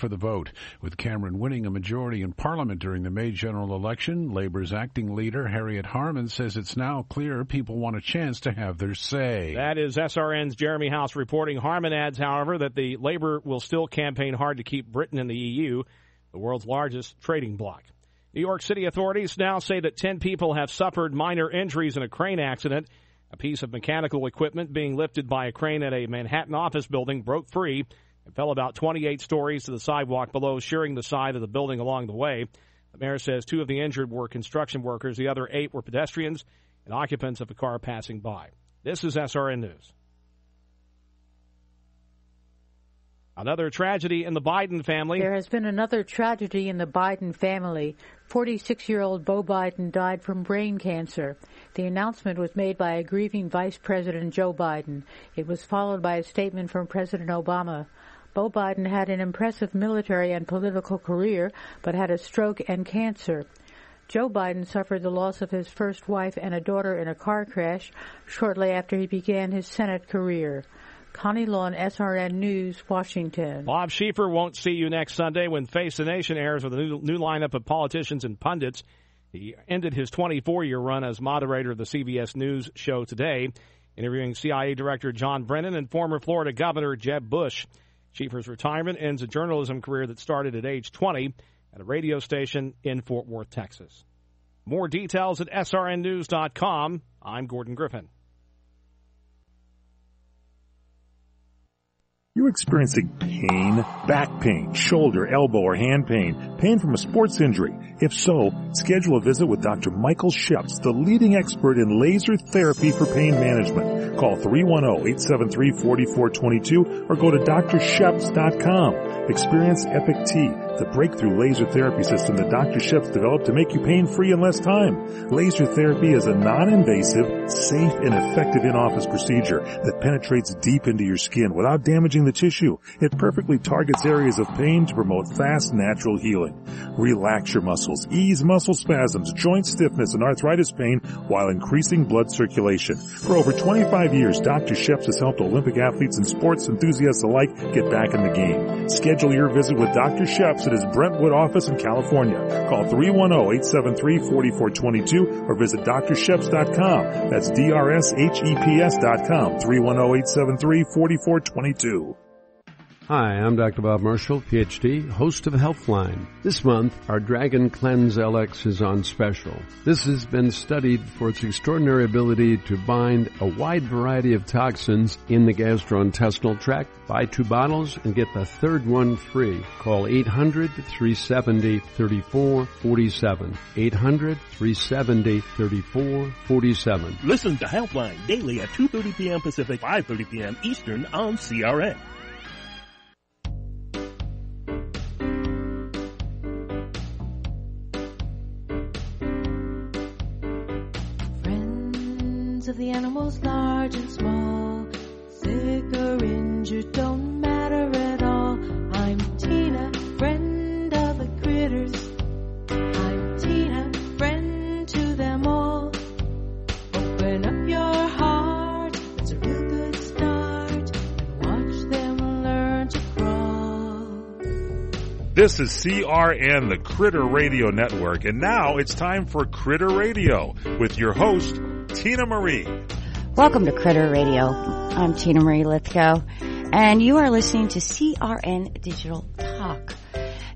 for the vote. With Cameron winning a majority in Parliament during the May general election, Labour's acting leader, Harriet Harman, says it's now clear people want a chance to have their say. That is SRN's Jeremy House reporting. Harman adds, however, that the Labour will still campaign hard to keep Britain in the EU, the world's largest trading bloc. New York City authorities now say that 10 people have suffered minor injuries in a crane accident. A piece of mechanical equipment being lifted by a crane at a Manhattan office building broke free and fell about 28 stories to the sidewalk below, shearing the side of the building along the way. The mayor says 2 of the injured were construction workers. The other 8 were pedestrians and occupants of a car passing by. This is SRN News. Another tragedy in the Biden family. There has been another tragedy in the Biden family. 46-year-old Beau Biden died from brain cancer. The announcement was made by a grieving Vice President Joe Biden. It was followed by a statement from President Obama. Beau Biden had an impressive military and political career, but had a stroke and cancer. Joe Biden suffered the loss of his first wife and a daughter in a car crash shortly after he began his Senate career. Connie Lawn, SRN News, Washington. Bob Schieffer won't see you next Sunday when Face the Nation airs with a new lineup of politicians and pundits. He ended his 24-year run as moderator of the CBS News show today, interviewing CIA Director John Brennan and former Florida Governor Jeb Bush. Schieffer's retirement ends a journalism career that started at age 20 at a radio station in Fort Worth, Texas. More details at srnnews.com. I'm Gordon Griffin. You experiencing pain, back pain, shoulder, elbow, or hand pain, pain from a sports injury? If so, schedule a visit with Dr. Michael Sheps, the leading expert in laser therapy for pain management. Call 310-873-4422 or go to drsheps.com. Experience Epic T, the breakthrough laser therapy system that Dr. Sheps developed to make you pain-free in less time. Laser therapy is a non-invasive, safe, and effective in-office procedure that penetrates deep into your skin without damaging the tissue. It perfectly targets areas of pain to promote fast, natural healing. Relax your muscles, ease muscle spasms, joint stiffness, and arthritis pain while increasing blood circulation. For over 25 years, Dr. Sheps has helped Olympic athletes and sports enthusiasts alike get back in the game. Schedule your visit with Dr. Sheps at his Brentwood office in California. Call 310-873-4422 or visit drsheps.com. That's DRSHEPS.com, 310-873-4422. Hi, I'm Dr. Bob Marshall, PhD, host of Healthline. This month, our Dragon Cleanse LX is on special. This has been studied for its extraordinary ability to bind a wide variety of toxins in the gastrointestinal tract. Buy 2 bottles and get the third one free. Call 800-370-3447. 800-370-3447. Listen to Healthline daily at 2:30 p.m. Pacific, 5:30 p.m. Eastern on CRN. Of the animals large and small, sick or injured, don't matter at all. I'm Tina, friend of the critters. I'm Tina, friend to them all. Open up your heart, it's a real good start, and watch them learn to crawl. This is CRN, the Critter Radio Network, and now it's time for Critter Radio with your host, Tina Marie. Welcome to Critter Radio. I'm Tina Marie Lithgow, and you are listening to CRN Digital Talk.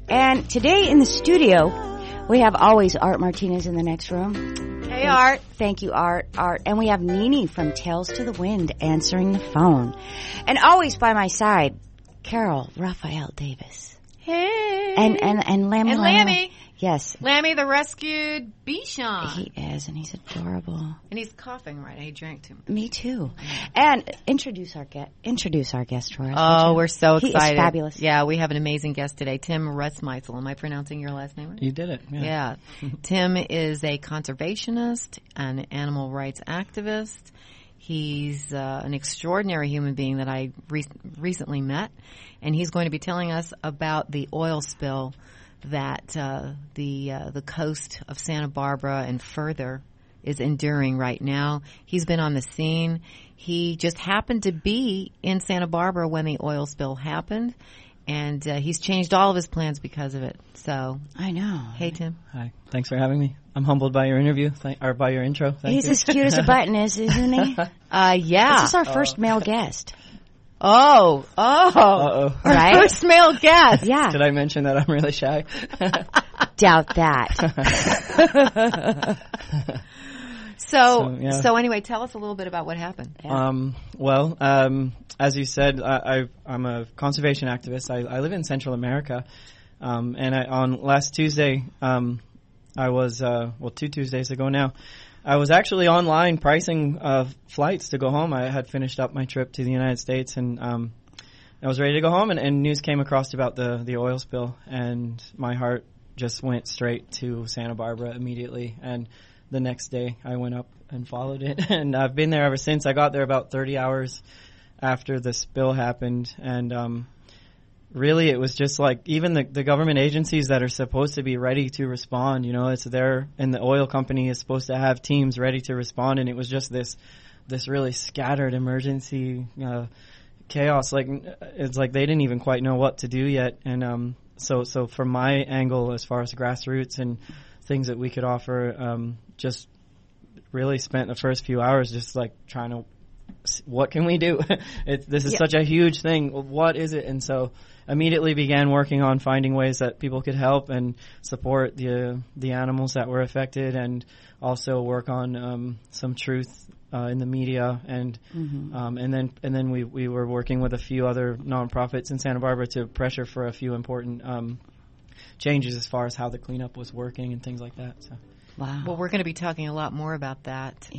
And today in the studio, we have always Art Martinez in the next room. Hey, Art. Thank you, Art. And we have Nene from Tales to the Wind answering the phone. And always by my side, Carol Raphael Davis. Hey. And Lammy. And Lammy. Yes. Lammy, the rescued Bichon. He is, and he's adorable. And he's coughing right. He drank too much. Me too. And introduce our guest for us. Oh, we're so excited. He is fabulous. Yeah, we have an amazing guest today, Tim Rusmisel. Am I pronouncing your last name right? You did it. Yeah. Tim is a conservationist, an animal rights activist. He's an extraordinary human being that I recently met, and he's going to be telling us about the oil spill that the coast of Santa Barbara and further is enduring right now. He's been on the scene. He just happened to be in Santa Barbara when the oil spill happened, and he's changed all of his plans because of it. So I know. Hey, Tim. Hi. Thanks for having me. I'm humbled by your interview, or by your intro. Thank He's you. as cute as a button is, isn't he? Yeah. This is our first male guest. Oh. Uh-oh. Right? First male guest. Yeah. Did I mention that I'm really shy? Doubt that. So anyway, tell us a little bit about what happened. As you said, I'm a conservation activist. I live in Central America. And on last Tuesday, I was, 2 Tuesdays ago now, I was actually online pricing flights to go home. I had finished up my trip to the United States, and I was ready to go home, and news came across about the oil spill, and my heart just went straight to Santa Barbara immediately. And the next day, I went up and followed it, and I've been there ever since. I got there about 30 hours after the spill happened, and really, it was just like even the government agencies that are supposed to be ready to respond, it's there, and the oil company is supposed to have teams ready to respond, and it was just this really scattered emergency chaos. Like, it's like they didn't even quite know what to do yet. And so from my angle, as far as grassroots and things that we could offer, just really spent the first few hours just like trying to, what can we do? This is such a huge thing. What is it? And so immediately began working on finding ways that people could help and support the animals that were affected, and also work on some truth in the media, and then we were working with a few other nonprofits in Santa Barbara to pressure for a few important changes as far as how the cleanup was working and things like that. So. Wow. Well, we're going to be talking a lot more about that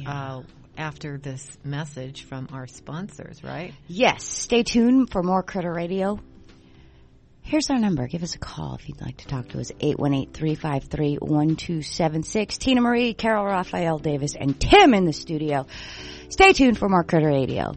after this message from our sponsors, right? Yes. Stay tuned for more Critter Radio. Here's our number. Give us a call if you'd like to talk to us. 818-353-1276. Tina Marie, Carol Raphael Davis, and Tim in the studio. Stay tuned for more Critter Radio.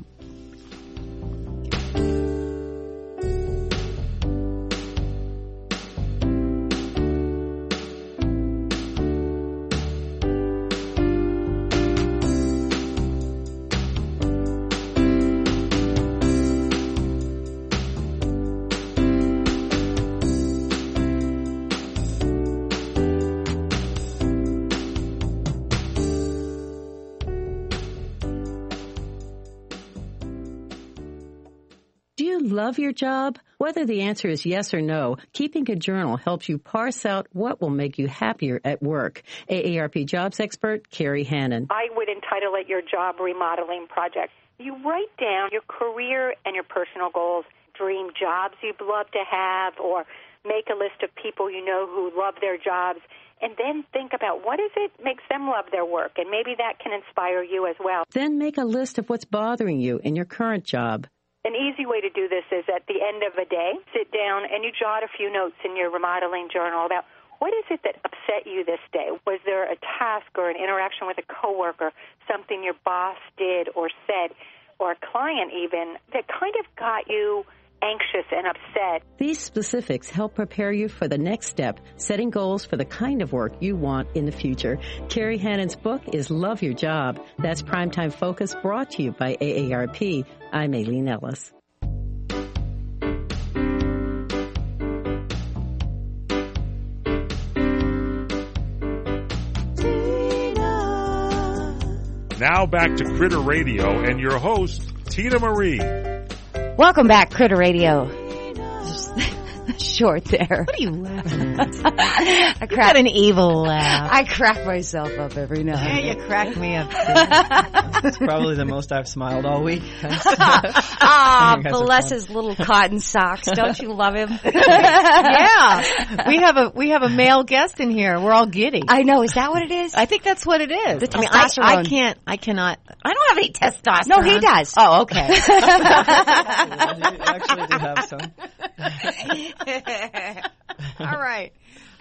Love your job? Whether the answer is yes or no, keeping a journal helps you parse out what will make you happier at work. AARP jobs expert Carrie Hannon. I would entitle it your job remodeling project. You write down your career and your personal goals, dream jobs you'd love to have, or make a list of people you know who love their jobs, and then think about what is it makes them love their work, and maybe that can inspire you as well. Then make a list of what's bothering you in your current job. An easy way to do this is at the end of a day, sit down and you jot a few notes in your remodeling journal about what is it that upset you this day? Was there a task or an interaction with a coworker, something your boss did or said, or a client even, that kind of got you anxious and upset? These specifics help prepare you for the next step, setting goals for the kind of work you want in the future. Carrie Hannon's book is Love Your Job. That's Primetime Focus, brought to you by AARP. I'm Aileen Ellis. Now back to Critter Radio and your host, Tina Marie. Welcome back, Critter Radio. Short there. What are you laughing at? You got an evil laugh. I crack myself up every night. Yeah, you crack me up too. It's probably the most I've smiled all week. Bless his little cotton socks. Don't you love him? Yeah. We have a male guest in here. We're all giddy. I know. Is that what it is? I think that's what it is. The testosterone. I cannot. I don't have any testosterone. No, he does. Oh, okay. I actually do have some. All right.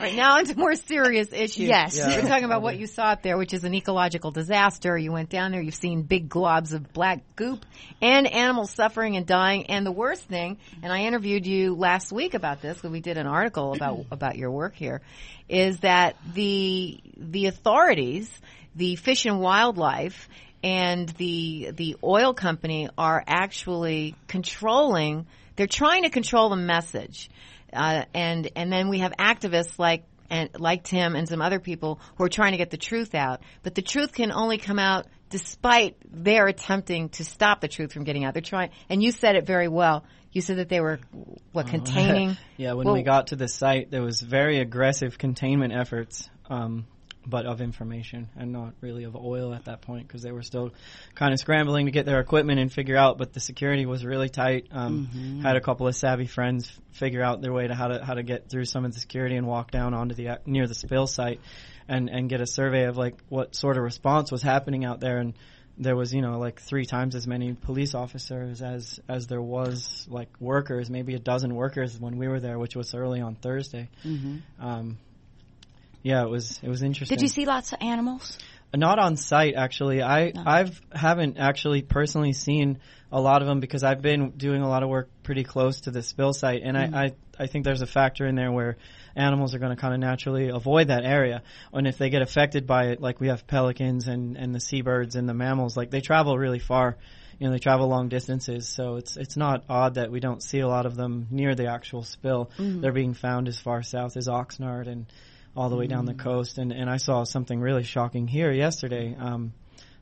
Now into more serious issues. Yes. Yeah. We're talking about what you saw up there, which is an ecological disaster. You went down there, you've seen big globs of black goop and animals suffering and dying. And the worst thing, and I interviewed you last week about this, because we did an article about your work here, is that the authorities, the Fish and Wildlife, and the oil company are actually controlling they're trying to control the message, and then we have activists like Tim and some other people who are trying to get the truth out. But the truth can only come out despite their attempting to stop the truth from getting out. They're trying, and you said it very well. You said that they were, containing? Yeah, when we got to the site, there was very aggressive containment efforts, but of information and not really of oil at that point, because they were still kind of scrambling to get their equipment and figure out, but the security was really tight. Had a couple of savvy friends figure out their way to how to get through some of the security and walk down onto near the spill site and get a survey of like what sort of response was happening out there. And there was, like 3 times as many police officers as there was like workers, maybe a dozen workers when we were there, which was early on Thursday. Yeah, it was interesting. Did you see lots of animals? Not on site, actually. I haven't actually personally seen a lot of them because I've been doing a lot of work pretty close to the spill site, and I think there's a factor in there where animals are going to kind of naturally avoid that area. And if they get affected by it, like we have pelicans and the seabirds and the mammals, like they travel really far. They travel long distances, so it's not odd that we don't see a lot of them near the actual spill. They're being found as far south as Oxnard and all the way down the coast. And I saw something really shocking here yesterday.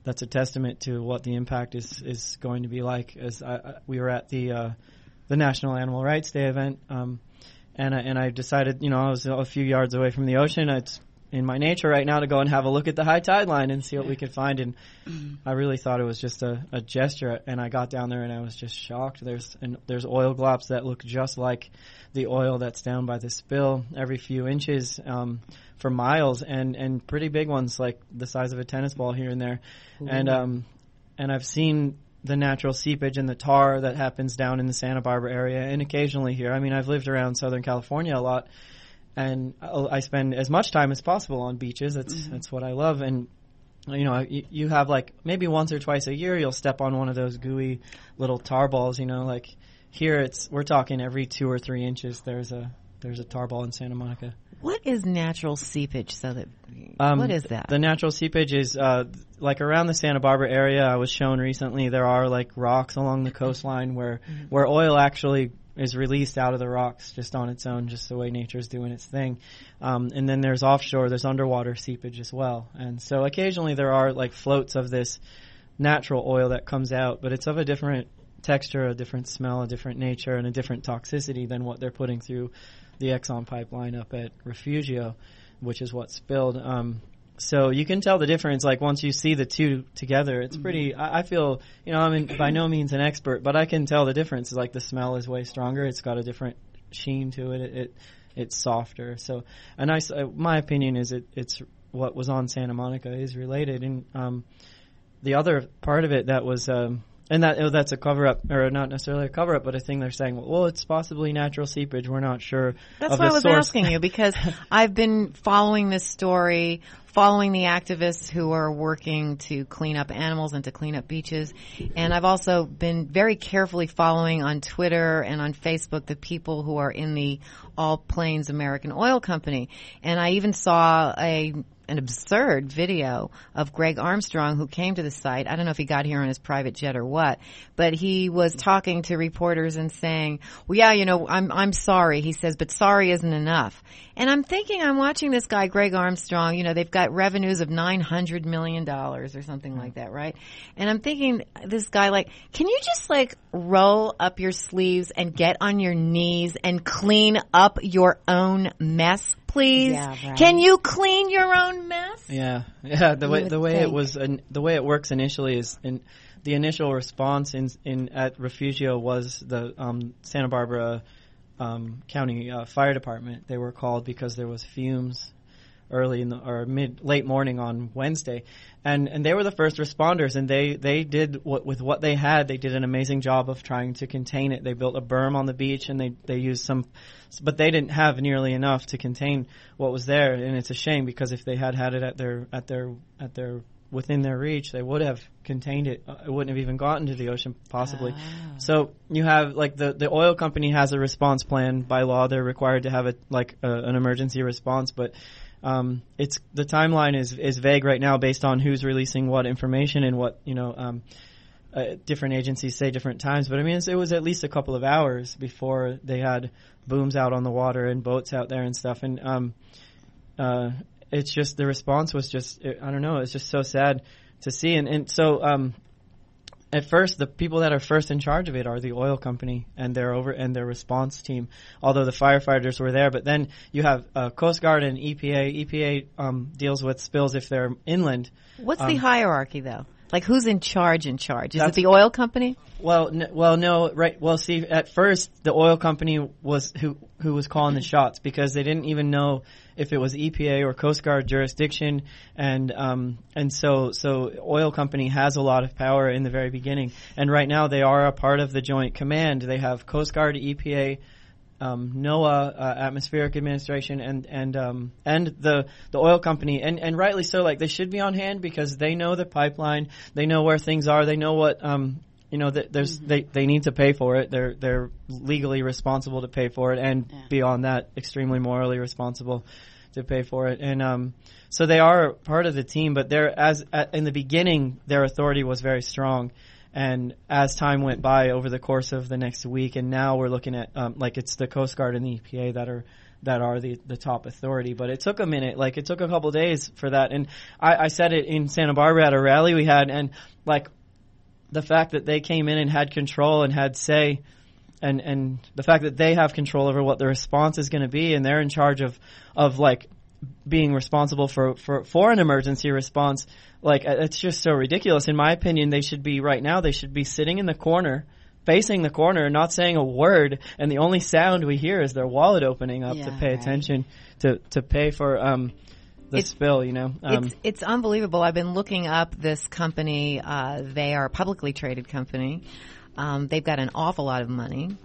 That's a testament to what the impact is going to be like. As we were at the National Animal Rights Day event, and I decided, I was a few yards away from the ocean. It's in my nature right now to go and have a look at the high tide line and see what we could find. And I really thought it was just a gesture. And I got down there and I was just shocked. There's oil glops that look just like the oil that's down by the spill every few inches for miles, and pretty big ones like the size of a tennis ball here and there. And I've seen the natural seepage and the tar that happens down in the Santa Barbara area and occasionally here. I mean, I've lived around Southern California a lot, and I spend as much time as possible on beaches. That's what I love. And you have like maybe once or twice a year you'll step on one of those gooey little tar balls. Like here we're talking every 2 or 3 inches. There's a tar ball in Santa Monica. What is natural seepage? What is that? The natural seepage is like around the Santa Barbara area. I was shown recently there are like rocks along the coastline where oil actually is released out of the rocks just on its own, just the way nature's doing its thing. And then there's offshore, there's underwater seepage as well. And so occasionally there are like floats of this natural oil that comes out, but it's of a different texture, a different smell, a different nature, and a different toxicity than what they're putting through the Exxon pipeline up at Refugio, which is what spilled. So you can tell the difference, like once you see the two together, it's pretty, I feel, I'm by no means an expert, but I can tell the difference. Like the smell is way stronger. It's got a different sheen to it. It's softer. So my opinion is it's what was on Santa Monica is related. And the other part of it that was, and that's a cover-up, or not necessarily a cover-up, but a thing they're saying, well, it's possibly natural seepage. We're not sure. That's why I was asking you, because I've been following this story, following the activists who are working to clean up animals and to clean up beaches. And I've also been very carefully following on Twitter and on Facebook the people who are in the All Plains American Oil Company. And I even saw an absurd video of Greg Armstrong, who came to the site. I don't know if he got here on his private jet or what, but he was talking to reporters and saying, well, yeah, I'm sorry. He says, but sorry isn't enough. And I'm watching this guy, Greg Armstrong, they've got revenues of $900 million or something like that, right? And I'm thinking, this guy, can you just roll up your sleeves and get on your knees and clean up your own mess, please? Yeah, right. Can you clean your own mess? Yeah. The way it works initially is the initial response at Refugio was the Santa Barbara County Fire Department. They were called because there was fumes early late morning on Wednesday, and they were the first responders, and they did with what they had. They did an amazing job of trying to contain it. They built a berm on the beach, and they used some, but they didn't have nearly enough to contain what was there, and it's a shame because if they had it at their within their reach, they would have contained it. It wouldn't have even gotten to the ocean, possibly. Oh. So you have the oil company has a response plan by law. They're required to have an emergency response, but it's the timeline is vague right now based on who's releasing what information and what different agencies say different times, but I mean, it was at least a couple of hours before they had booms out on the water and boats out there and stuff. And it's just, the response was just, I don't know, it's just so sad to see. And so at first, the people that are first in charge of it are the oil company and their response team, although the firefighters were there. But then you have Coast Guard and EPA. EPA deals with spills if they're inland. What's the hierarchy, though? Like, who's in charge? Is it the oil company? Well, no, right. Well, see, at first, the oil company was who was calling the shots, because they didn't even know if it was EPA or Coast Guard jurisdiction, and so oil company has a lot of power in the very beginning. And right now, they are a part of the Joint Command. They have Coast Guard, EPA, NOAA, Atmospheric Administration, and the oil company, and rightly so. Like, they should be on hand because they know the pipeline, they know where things are, they know what they need to pay for it. They're legally responsible to pay for it, and beyond that, extremely morally responsible to pay for it. And so they are part of the team, but in the beginning, their authority was very strong. And as time went by over the course of the next week, and now we're looking at it's the Coast Guard and the EPA that are the top authority. But it took a minute, like it took a couple days for that. And I said it in Santa Barbara at a rally we had, and like the fact that they came in and had control and had say, and the fact that they have control over what the response is going to be, and they're in charge of like being responsible for an emergency response. Like, it's just so ridiculous. In my opinion, they should be sitting in the corner, facing the corner, not saying a word, and the only sound we hear is their wallet opening up to pay attention to pay for the spill, you know. It's unbelievable. I've been looking up this company. They are a publicly traded company. They've got an awful lot of money.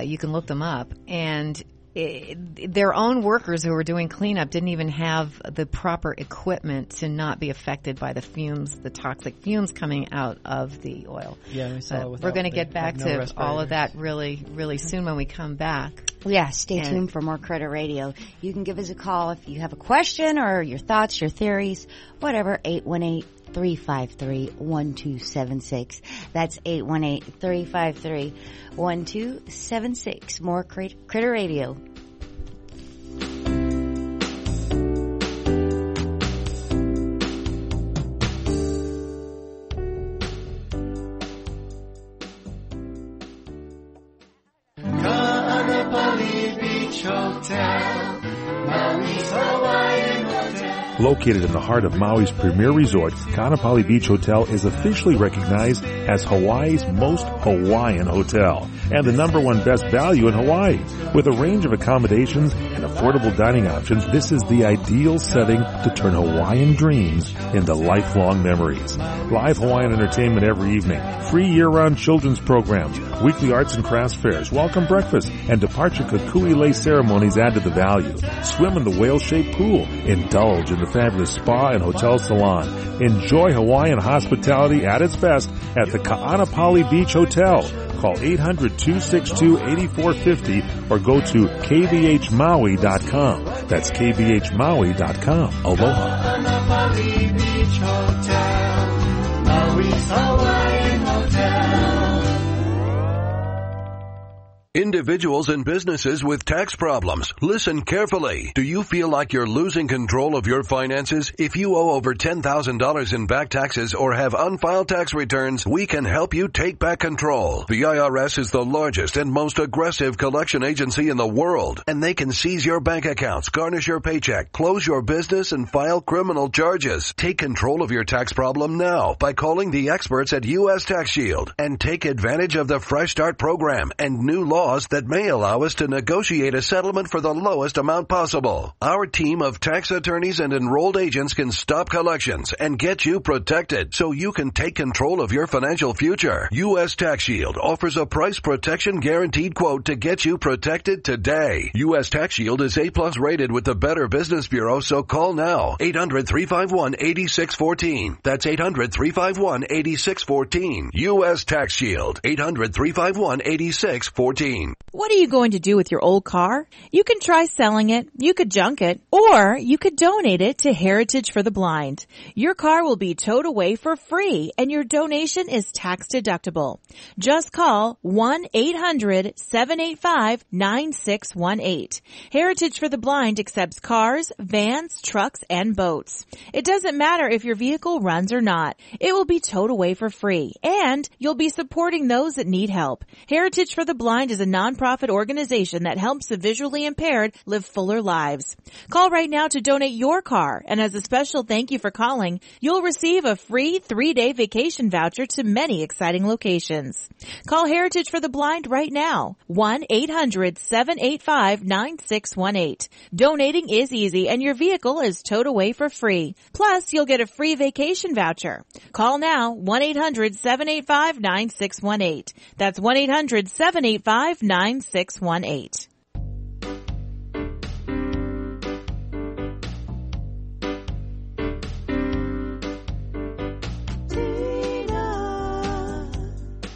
You can look them up. And their own workers who were doing cleanup didn't even have the proper equipment to not be affected by the fumes, the toxic fumes coming out of the oil. Yeah, we saw we're going to get back to all of that really, really soon when we come back. Yeah, stay tuned for more Critter Radio. You can give us a call if you have a question or your thoughts, your theories, whatever, 818-353-1276. That's 818-353-1276. More Critter Radio. Located in the heart of Maui's premier resort, Kaanapali Beach Hotel is officially recognized as Hawaii's most Hawaiian hotel and the #1 best value in Hawaii. With a range of accommodations and affordable dining options, this is the ideal setting to turn Hawaiian dreams into lifelong memories. Live Hawaiian entertainment every evening, free year-round children's programs, weekly arts and crafts fairs, welcome breakfast, and departure kukui lei ceremonies add to the value. Swim in the whale-shaped pool, indulge in the fabulous spa and hotel salon. Enjoy Hawaiian hospitality at its best at the Kaanapali Beach Hotel. Call 800-262-8450 or go to kbhmaui.com. That's kbhmaui.com. Aloha. Kaanapali Beach Hotel, Maui's Hawaiian Hotel. Individuals and businesses with tax problems, listen carefully. Do you feel like you're losing control of your finances? If you owe over $10,000 in back taxes or have unfiled tax returns, we can help you take back control. The IRS is the largest and most aggressive collection agency in the world, and they can seize your bank accounts, garnish your paycheck, close your business, and file criminal charges. Take control of your tax problem now by calling the experts at U.S. Tax Shield and take advantage of the Fresh Start program and new laws that may allow us to negotiate a settlement for the lowest amount possible. Our team of tax attorneys and enrolled agents can stop collections and get you protected so you can take control of your financial future. U.S. Tax Shield offers a price protection guaranteed quote to get you protected today. U.S. Tax Shield is A+ rated with the Better Business Bureau, so call now. 800-351-8614. That's 800-351-8614. U.S. Tax Shield. 800-351-8614. 2014. What are you going to do with your old car? You can try selling it, you could junk it, or you could donate it to Heritage for the Blind. Your car will be towed away for free, and your donation is tax deductible. Just call 1-800-785-9618. Heritage for the Blind accepts cars, vans, trucks, and boats. It doesn't matter if your vehicle runs or not. It will be towed away for free, and you'll be supporting those that need help. Heritage for the Blind is a nonprofit organization that helps the visually impaired live fuller lives. Call right now to donate your car, and as a special thank you for calling, you'll receive a free 3-day vacation voucher to many exciting locations. Call Heritage for the Blind right now, 1-800-785-9618. Donating is easy, and your vehicle is towed away for free. Plus, you'll get a free vacation voucher. Call now, 1-800-785-9618. That's 1-800-785-9618.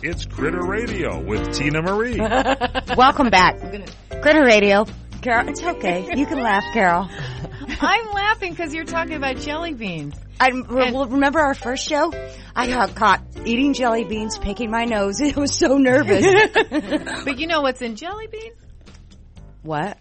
It's Critter Radio with Tina Marie. Welcome back. Critter Radio. Carol, it's okay. You can laugh, Carol. I'm laughing because you're talking about jelly beans. Remember our first show? I got caught eating jelly beans, picking my nose. I was so nervous. But you know what's in jelly beans? What?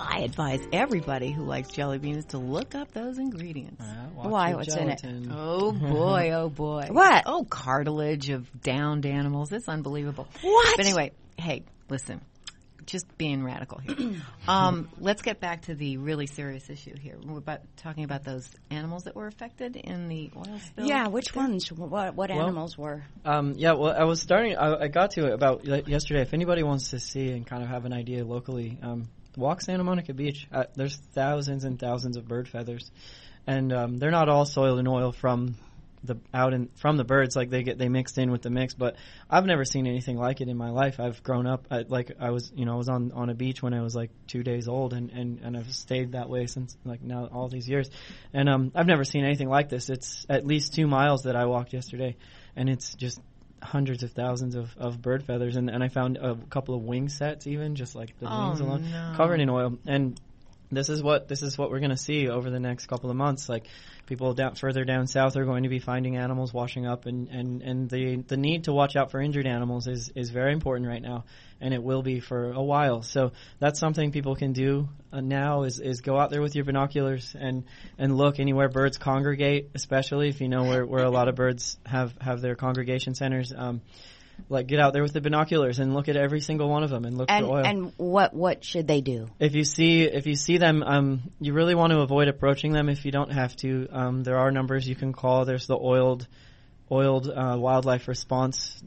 I advise everybody who likes jelly beans to look up those ingredients. Why? What's gelatin. in it? Oh, boy. Oh, boy. What? Oh, cartilage of downed animals. It's unbelievable. What? But anyway, hey, listen. Just being radical here. Let's get back to the really serious issue here. We're talking about those animals that were affected in the oil spill. Yeah, which ones? What animals were? I was starting. I got to it about yesterday. If anybody wants to see and kind of have an idea locally, walk Santa Monica Beach. There's thousands and thousands of bird feathers, and they're not all soiled in oil from the birds. Like they mixed in with the mix, but I've never seen anything like it in my life. I've grown up I was on a beach when I was like 2 days old, and I've stayed that way since like now all these years, and I've never seen anything like this. It's at least 2 miles that I walked yesterday, and it's just hundreds of thousands of bird feathers, and I found a couple of wing sets, even just like the wings alone, covered in oil. And this is what we're going to see over the next couple of months. Like people further down south are going to be finding animals washing up, and the need to watch out for injured animals is very important right now, and it will be for a while. So that's something people can do now is go out there with your binoculars and look anywhere birds congregate, especially if you know where a lot of birds have their congregation centers. Like get out there with the binoculars and look at every single one of them and look for oil. And what should they do? If you see them, you really want to avoid approaching them if you don't have to. There are numbers you can call. There's the oiled wildlife response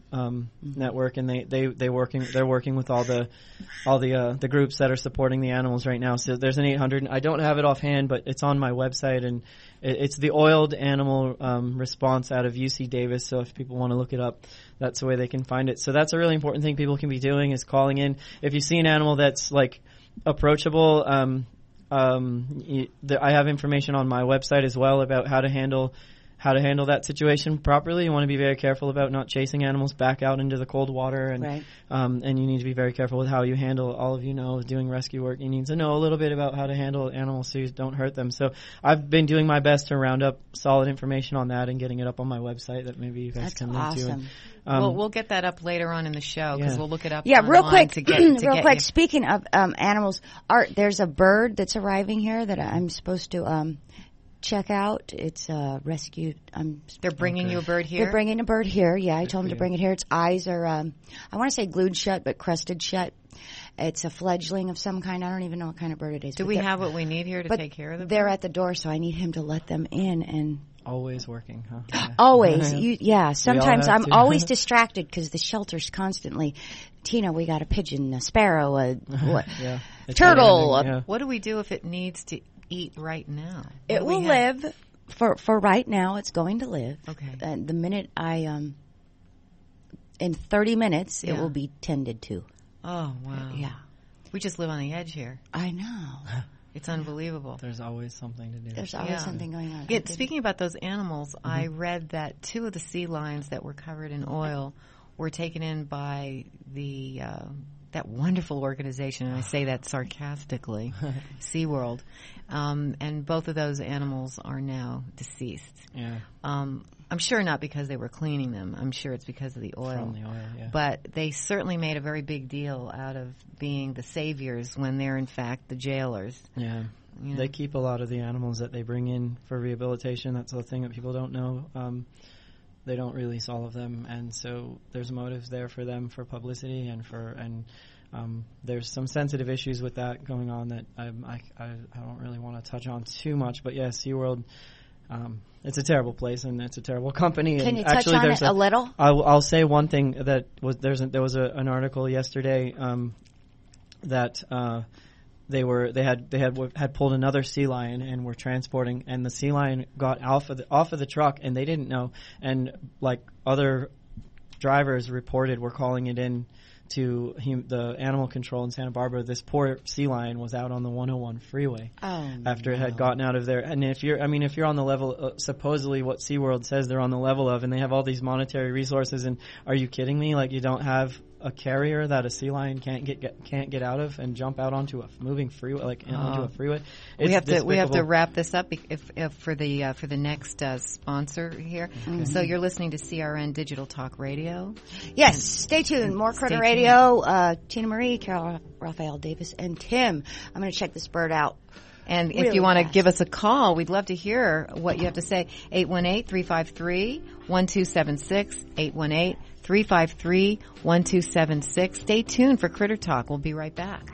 network, and they're working with all the groups that are supporting the animals right now. So there's an 800. I don't have it offhand, but it's on my website, and it's the oiled animal response out of UC Davis. So if people want to look it up, that's the way they can find it. So that's a really important thing people can be doing, is calling in. If you see an animal that's like approachable, I have information on my website as well about how to handle that situation properly. You want to be very careful about not chasing animals back out into the cold water, and right. And you need to be very careful with how you handle. All of doing rescue work, you need to know a little bit about how to handle animals so you don't hurt them. So I've been doing my best to round up solid information on that and getting it up on my website that maybe you guys can link to. And, we'll get that up later on in the show because we'll look it up. Yeah, real quick. Real quick. Speaking of animals, there's a bird that's arriving here that I'm supposed to check out. It's rescued. They're bringing you a bird here? They're bringing a bird here. Yeah, I told them to bring it here. Its eyes are, I want to say glued shut, but crusted shut. It's a fledgling of some kind. I don't even know what kind of bird it is. Do we have what we need here to take care of them? They're at the door, so I need him to let them in. And always working, huh? Yeah. Always. Sometimes I'm always distracted because the shelter's constantly, Tina, we got a pigeon, a sparrow, a turtle. What do we do if it needs to eat right now? It will live for right now. It's going to live. Okay. The minute in 30 minutes, it will be tended to. Oh, wow. Yeah. We just live on the edge here. I know. It's unbelievable. There's always something to do. There's always something going on. Yeah, speaking about those animals, I read that 2 of the sea lions that were covered in oil were taken in by the that wonderful organization, and I say that sarcastically, SeaWorld. And both of those animals are now deceased. Yeah. I'm sure not because they were cleaning them. I'm sure it's because of the oil. From the oil, yeah. But they certainly made a very big deal out of being the saviors when they're, in fact, the jailers. Yeah. You know? They keep a lot of the animals that they bring in for rehabilitation. That's the thing that people don't know. They don't release all of them, and so there's motives there for them for publicity and there's some sensitive issues with that going on that I don't really want to touch on too much. But yeah, SeaWorld, it's a terrible place and it's a terrible company. Can and you touch on it a little? I'll say one thing that was there was an article yesterday that. They had pulled another sea lion and were transporting, and the sea lion got off of the truck, and they didn't know. And like other drivers reported, were calling it in to the animal control in Santa Barbara. This poor sea lion was out on the 101 freeway after it had gotten out of there. And if you're on the level, supposedly what SeaWorld says they're on the level of, and they have all these monetary resources, and are you kidding me? Like, you don't have a carrier that a sea lion can't get out of and jump out onto a moving freeway, onto a freeway. We have to wrap this up if for the next sponsor here. Mm-hmm. So you're listening to CRN Digital Talk Radio. Yes, stay tuned. More Critter Radio. Tina Marie, Carol, Raphael Davis, and Tim. I'm going to check this bird out. And if you want to give us a call, we'd love to hear what you have to say. 818-353-1276. 818-353-1276. Stay tuned for Critter Talk. We'll be right back.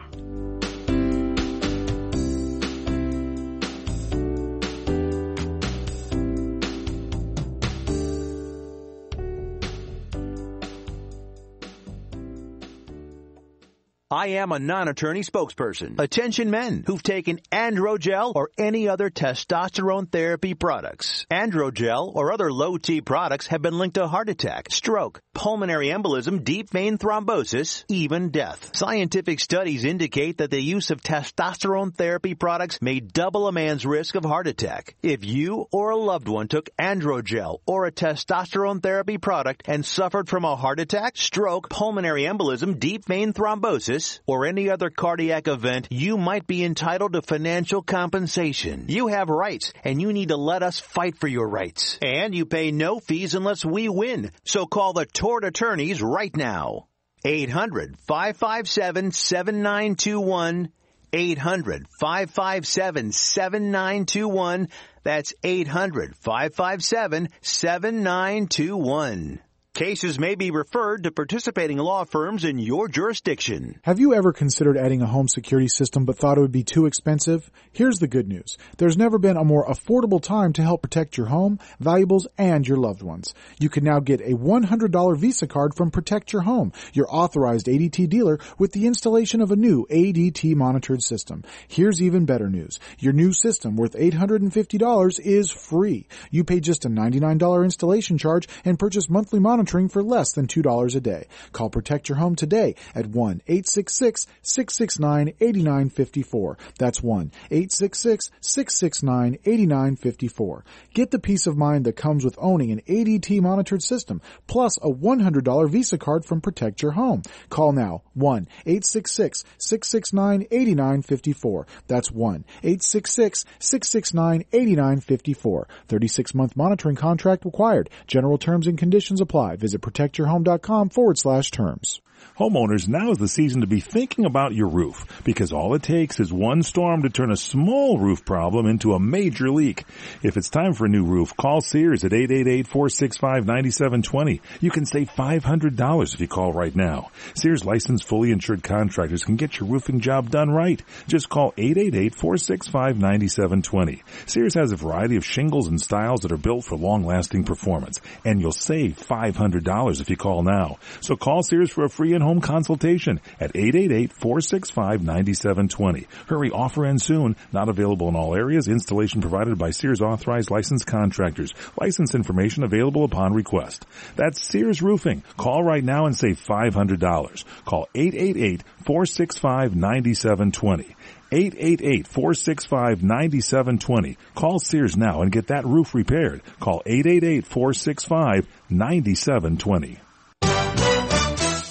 I am a non-attorney spokesperson. Attention men who've taken Androgel or any other testosterone therapy products. Androgel or other low-T products have been linked to heart attack, stroke, pulmonary embolism, deep vein thrombosis, even death. Scientific studies indicate that the use of testosterone therapy products may double a man's risk of heart attack. If you or a loved one took Androgel or a testosterone therapy product and suffered from a heart attack, stroke, pulmonary embolism, deep vein thrombosis, or any other cardiac event, you might be entitled to financial compensation. You have rights, and you need to let us fight for your rights. And you pay no fees unless we win. So call the tort attorneys right now. 800-557-7921. 800-557-7921. That's 800-557-7921. Cases may be referred to participating law firms in your jurisdiction. Have you ever considered adding a home security system but thought it would be too expensive? Here's the good news. There's never been a more affordable time to help protect your home, valuables, and your loved ones. You can now get a $100 Visa card from Protect Your Home, your authorized ADT dealer, with the installation of a new ADT monitored system. Here's even better news. Your new system, worth $850, is free. You pay just a $99 installation charge and purchase monthly monitoring for less than $2 a day. Call Protect Your Home today at 1-866-669-8954. That's 1-866-669-8954. Get the peace of mind that comes with owning an ADT monitored system, plus a $100 Visa card from Protect Your Home. Call now, 1-866-669-8954. That's 1-866-669-8954. 36-month monitoring contract required. General terms and conditions apply. Visit protectyourhome.com/terms. Homeowners, now is the season to be thinking about your roof, because all it takes is one storm to turn a small roof problem into a major leak. If it's time for a new roof, call Sears at 888-465-9720. You can save $500 if you call right now. Sears licensed fully insured contractors can get your roofing job done right. Just call 888-465-9720. Sears has a variety of shingles and styles that are built for long-lasting performance, and you'll save $500 if you call now. So call Sears for a free in-home consultation at 888-465-9720. Hurry, offer ends soon. Not available in all areas. Installation provided by Sears authorized licensed contractors. License information available upon request. That's Sears Roofing. Call right now and save $500. Call 888-465-9720. 888-465-9720. Call Sears now and get that roof repaired. Call 888-465-9720.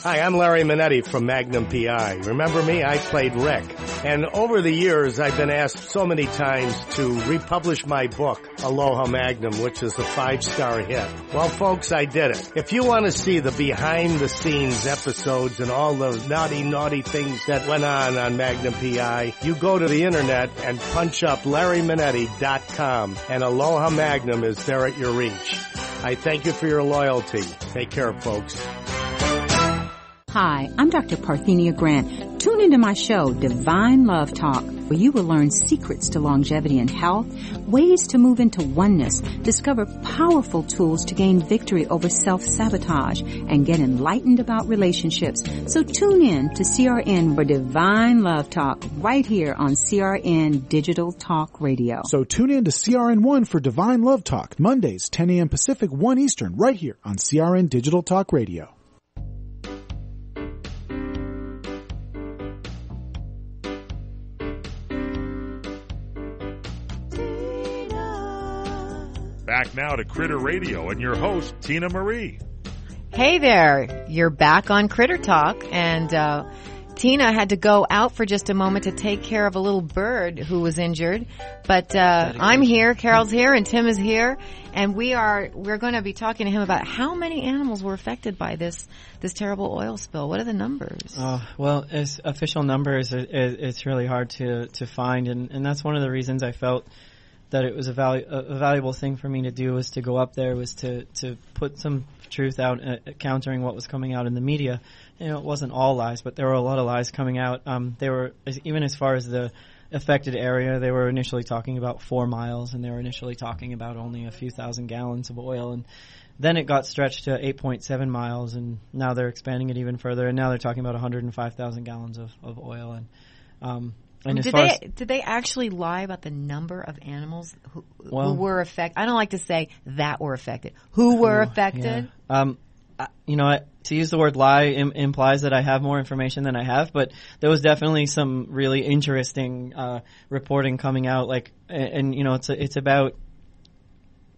Hi, I'm Larry Minetti from Magnum PI. Remember me? I played Rick. And over the years, I've been asked so many times to republish my book, Aloha Magnum, which is a 5-star hit. Well, folks, I did it. If you want to see the behind-the-scenes episodes and all the naughty things that went on Magnum PI, you go to the internet and punch up LarryMinetti.com, and Aloha Magnum is there at your reach. I thank you for your loyalty. Take care, folks. Hi, I'm Dr. Parthenia Grant. Tune into my show, Divine Love Talk, where you will learn secrets to longevity and health, ways to move into oneness, discover powerful tools to gain victory over self-sabotage, and get enlightened about relationships. So tune in to CRN for Divine Love Talk right here on CRN Digital Talk Radio. So tune in to CRN1 for Divine Love Talk, Mondays, 10 a.m. Pacific, 1 Eastern, right here on CRN Digital Talk Radio. Back now to Critter Radio and your host, Tina Marie. Hey there, you're back on Critter Talk, and Tina had to go out for just a moment to take care of a little bird who was injured. But I'm here, Carol's here, and Tim is here, and we're going to be talking to him about how many animals were affected by this terrible oil spill. What are the numbers? Well, as official numbers, it's really hard to find, and that's one of the reasons I felt that it was a valuable thing for me to do, was to go up there, was to put some truth out, countering what was coming out in the media. You know, it wasn't all lies, but there were a lot of lies coming out. They were, even as far as the affected area, they were initially talking about 4 miles, and they were initially talking about only a few thousand gallons of oil, and then it got stretched to 8.7 miles, and now they're expanding it even further, and now they're talking about 105,000 gallons of oil. And did they actually lie about the number of animals who were affected? I don't like to say that were affected. Who were affected? Yeah. To use the word lie implies that I have more information than I have, but there was definitely some really interesting reporting coming out. It's about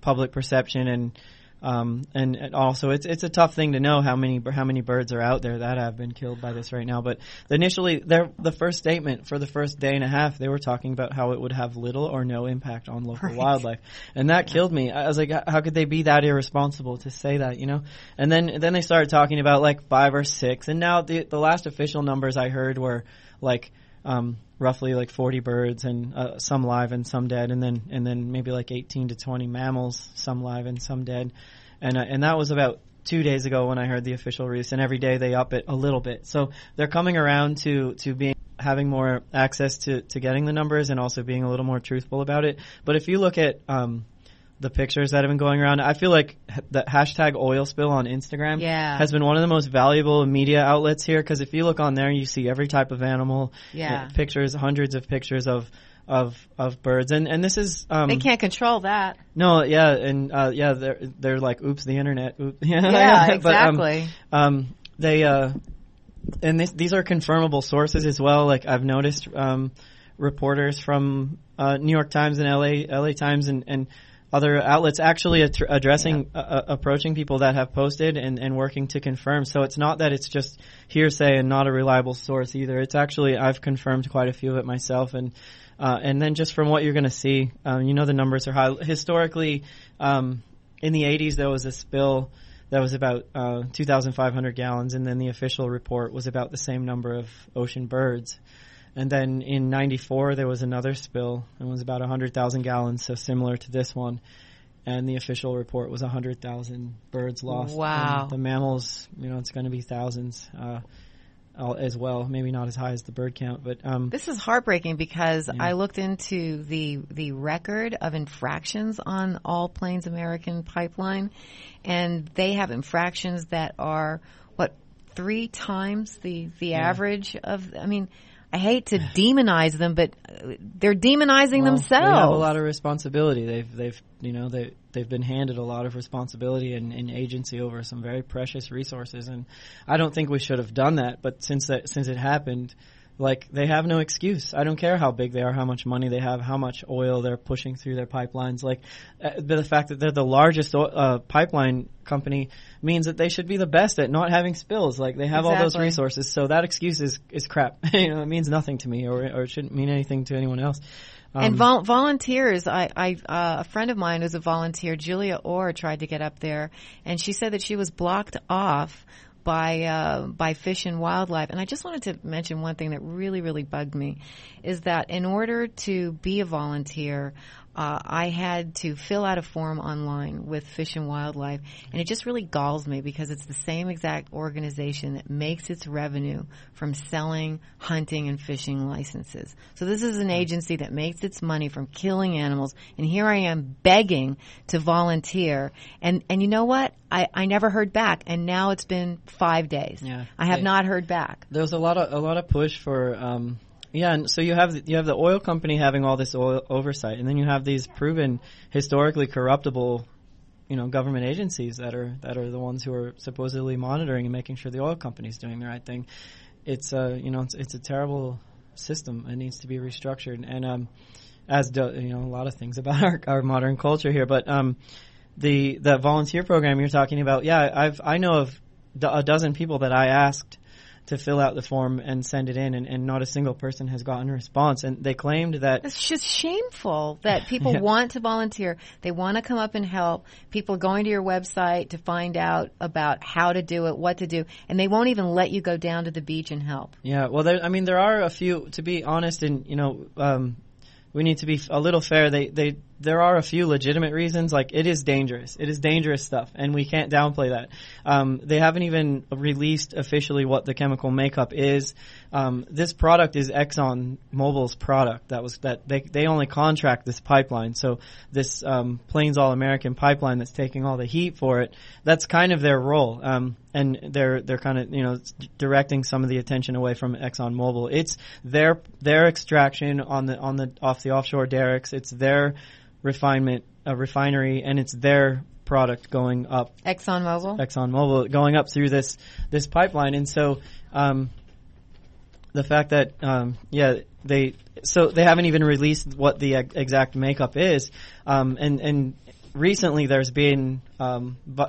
public perception and also it's a tough thing to know how many birds are out there that have been killed by this right now. But initially, the first statement for the first day and a half, they were talking about how it would have little or no impact on local wildlife, and that killed me. I was like, how could they be that irresponsible to say that, you know? And then they started talking about like 5 or 6, and now the last official numbers I heard were like roughly like 40 birds, and some live and some dead, and then maybe like 18 to 20 mammals, some live and some dead, and that was about 2 days ago when I heard the official release. And every day they up it a little bit, so they're coming around to having more access to getting the numbers, and also being a little more truthful about it. But if you look at the pictures that have been going around, I feel like the hashtag oil spill on Instagram has been one of the most valuable media outlets here, because if you look on there, you see every type of animal, pictures, hundreds of pictures of birds, and this is they can't control that. No, they're like, oops, the internet. Oops. Yeah, exactly. These are confirmable sources as well. Like, I've noticed reporters from New York Times and LA Times and other outlets actually approaching people that have posted and working to confirm. So it's not that it's just hearsay and not a reliable source either. It's actually, I've confirmed quite a few of it myself, and then just from what you're going to see, the numbers are high. Historically, in the 80s, there was a spill that was about 2,500 gallons, and then the official report was about the same number of ocean birds. And then in 94, there was another spill, and it was about 100,000 gallons, so similar to this one. And the official report was 100,000 birds lost. Wow. And the mammals, it's going to be thousands as well. Maybe not as high as the bird count, but this is heartbreaking, because I looked into the record of infractions on All Plains American Pipeline, and they have infractions that are 3 times the average of. I mean, I hate to demonize them, but they're demonizing themselves. They have a lot of responsibility. They've been handed a lot of responsibility and agency over some very precious resources, and I don't think we should have done that. But since it happened, like, they have no excuse. I don't care how big they are, how much money they have, how much oil they're pushing through their pipelines. Like, the fact that they're the largest pipeline company means that they should be the best at not having spills. Like, they have all those resources, so that excuse is crap. It means nothing to me, or it shouldn't mean anything to anyone else. And volunteers, a friend of mine who's a volunteer, Julia Orr, tried to get up there, and she said that she was blocked off by Fish and Wildlife. And I just wanted to mention one thing that really, really bugged me, is that in order to be a volunteer, I had to fill out a form online with Fish and Wildlife, and it just really galls me because it's the same exact organization that makes its revenue from selling hunting and fishing licenses. So this is an agency that makes its money from killing animals, and here I am begging to volunteer, and you know what? I never heard back, and now it's been 5 days. Yeah. I have not heard back. There's a lot of push for and so you have the oil company having all this oil oversight, and then you have these proven historically corruptible, government agencies that are the ones who are supposedly monitoring and making sure the oil company's doing the right thing. It's it's a terrible system. It needs to be restructured, and as do, a lot of things about our modern culture here. But the volunteer program you're talking about, I know of a dozen people that I asked to fill out the form and send it in, and not a single person has gotten a response. And they claimed that it's just shameful that people want to volunteer. They want to come up and help. People are going to your website to find out about how to do it, what to do, and they won't even let you go down to the beach and help. Yeah, well, there are a few, to be honest, and we need to be a little fair. There are a few legitimate reasons. Like, it is dangerous. It is dangerous stuff, and we can't downplay that. They haven't even released officially what the chemical makeup is. This product is Exxon Mobil's product. They only contract this pipeline. So this Plains All American pipeline that's taking all the heat for it, that's kind of their role. And they're kind of directing some of the attention away from Exxon Mobil. It's their extraction off the offshore derricks. It's their refinery, and it's their product going up. Exxon Mobil going up through this pipeline. And so the fact that they haven't even released what the exact makeup is, and recently there's been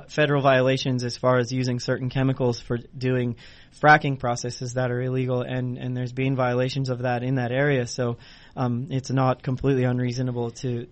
federal violations as far as using certain chemicals for doing fracking processes that are illegal, and there's been violations of that in that area. So it's not completely unreasonable to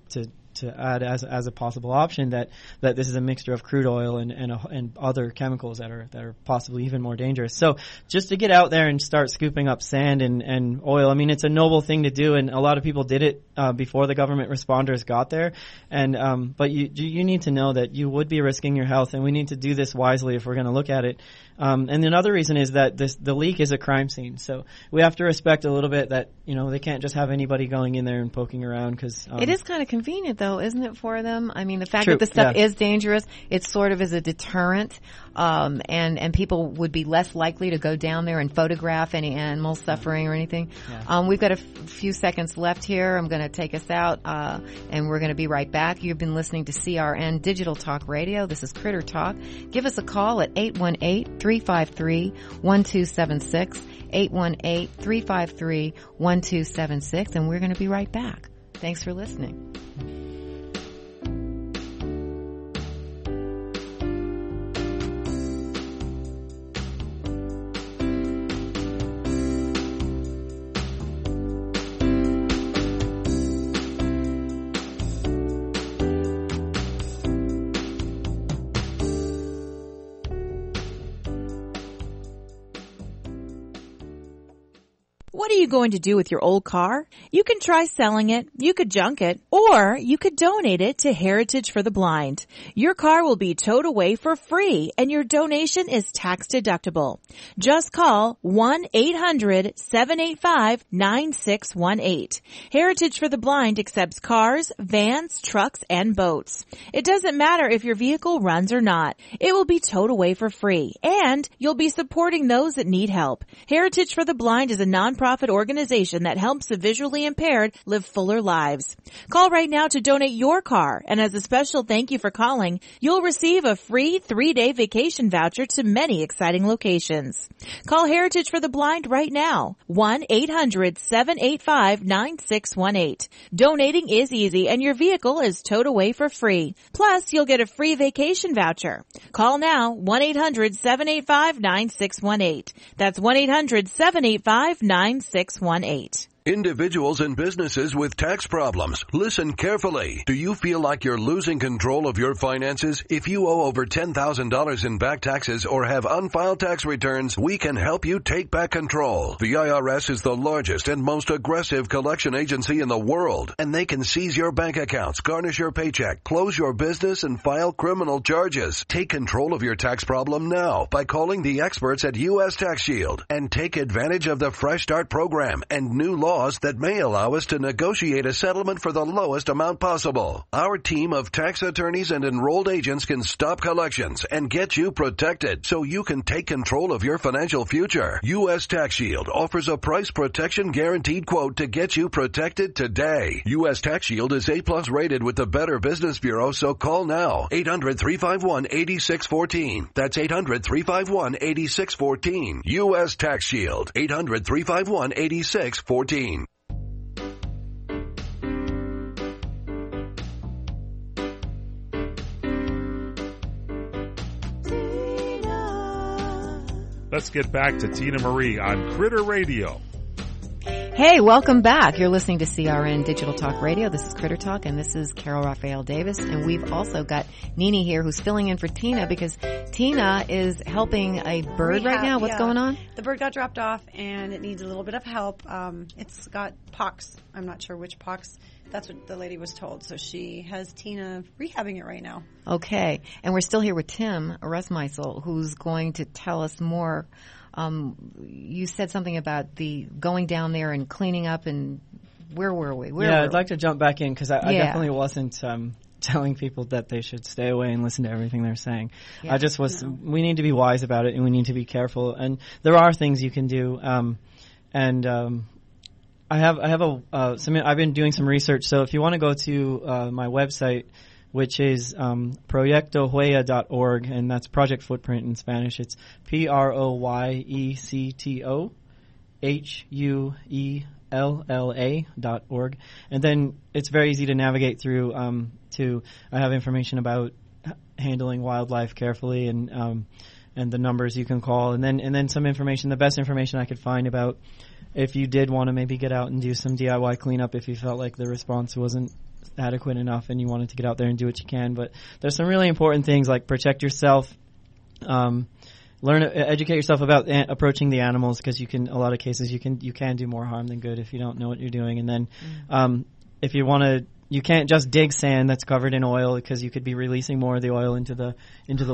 add as a possible option that this is a mixture of crude oil and other chemicals that are possibly even more dangerous. So just to get out there and start scooping up sand and oil, I mean, it's a noble thing to do, and a lot of people did it before the government responders got there. And but you need to know that you would be risking your health, and we need to do this wisely if we're going to look at it. And another reason is that the leak is a crime scene, so we have to respect a little bit that they can't just have anybody going in there and poking around, because it is kind of convenient, though, isn't it, for them? I mean, the fact that the stuff is dangerous, it sort of is a deterrent, and people would be less likely to go down there and photograph any animals suffering or anything. Yeah. We've got a few seconds left here. I'm going to take us out, and we're going to be right back. You've been listening to CRN Digital Talk Radio. This is Critter Talk. Give us a call at 818-353-1276, 818-353-1276, and we're going to be right back. Thanks for listening. What are you going to do with your old car? You can try selling it, you could junk it, or you could donate it to Heritage for the Blind. Your car will be towed away for free, and your donation is tax deductible. Just call 1-800-785-9618. Heritage for the Blind accepts cars, vans, trucks, and boats. It doesn't matter if your vehicle runs or not. It will be towed away for free, and you'll be supporting those that need help. Heritage for the Blind is a nonprofit nonprofit organization that helps the visually impaired live fuller lives. Call right now to donate your car, and as a special thank you for calling, you'll receive a free 3-day vacation voucher to many exciting locations. Call Heritage for the Blind right now, 1-800-785-9618. Donating is easy, and your vehicle is towed away for free. Plus, you'll get a free vacation voucher. Call now, 1-800-785-9618. That's 1-800-785-9618. Individuals and businesses with tax problems, listen carefully. Do you feel like you're losing control of your finances? If you owe over $10,000 in back taxes or have unfiled tax returns, we can help you take back control. The IRS is the largest and most aggressive collection agency in the world, and they can seize your bank accounts, garnish your paycheck, close your business, and file criminal charges. Take control of your tax problem now by calling the experts at U.S. Tax Shield and take advantage of the Fresh Start program and new laws that may allow us to negotiate a settlement for the lowest amount possible. Our team of tax attorneys and enrolled agents can stop collections and get you protected so you can take control of your financial future. U.S. Tax Shield offers a price protection guaranteed quote to get you protected today. U.S. Tax Shield is A+ rated with the Better Business Bureau, so call now. 800-351-8614. That's 800-351-8614. U.S. Tax Shield. 800-351-8614. Let's get back to Tina Marie on Critter Radio. Hey, welcome back. You're listening to CRN Digital Talk Radio. This is Critter Talk, and this is Carol Raphael Davis. And we've also got Nini here who's filling in for Tina because Tina is helping a bird right now. What's going on? The bird got dropped off, and it needs a little bit of help. It's got pox. I'm not sure which pox. That's what the lady was told. So she has Tina rehabbing it right now. Okay. And we're still here with Tim Rusmisel, who's going to tell us more. You said something about the going down there and cleaning up, and where were we? I'd like to jump back in because I definitely wasn't telling people that they should stay away and listen to everything they're saying. Yeah, I just was. No. We need to be wise about it, and we need to be careful. And there are things you can do. I've been doing some research. So if you want to go to my website, which is proyectohuella.org, and that's Project Footprint in Spanish. It's proyectohuella.org. And then it's very easy to navigate through. I have information about handling wildlife carefully and the numbers you can call, and then some information, the best information I could find about if you did want to maybe get out and do some DIY cleanup if you felt like the response wasn't adequate enough and you wanted to get out there and do what you can. But there's some really important things like protect yourself, educate yourself about approaching the animals, because a lot of cases you can do more harm than good if you don't know what you're doing. And then if you want to, you can't just dig sand that's covered in oil, because you could be releasing more of the oil into the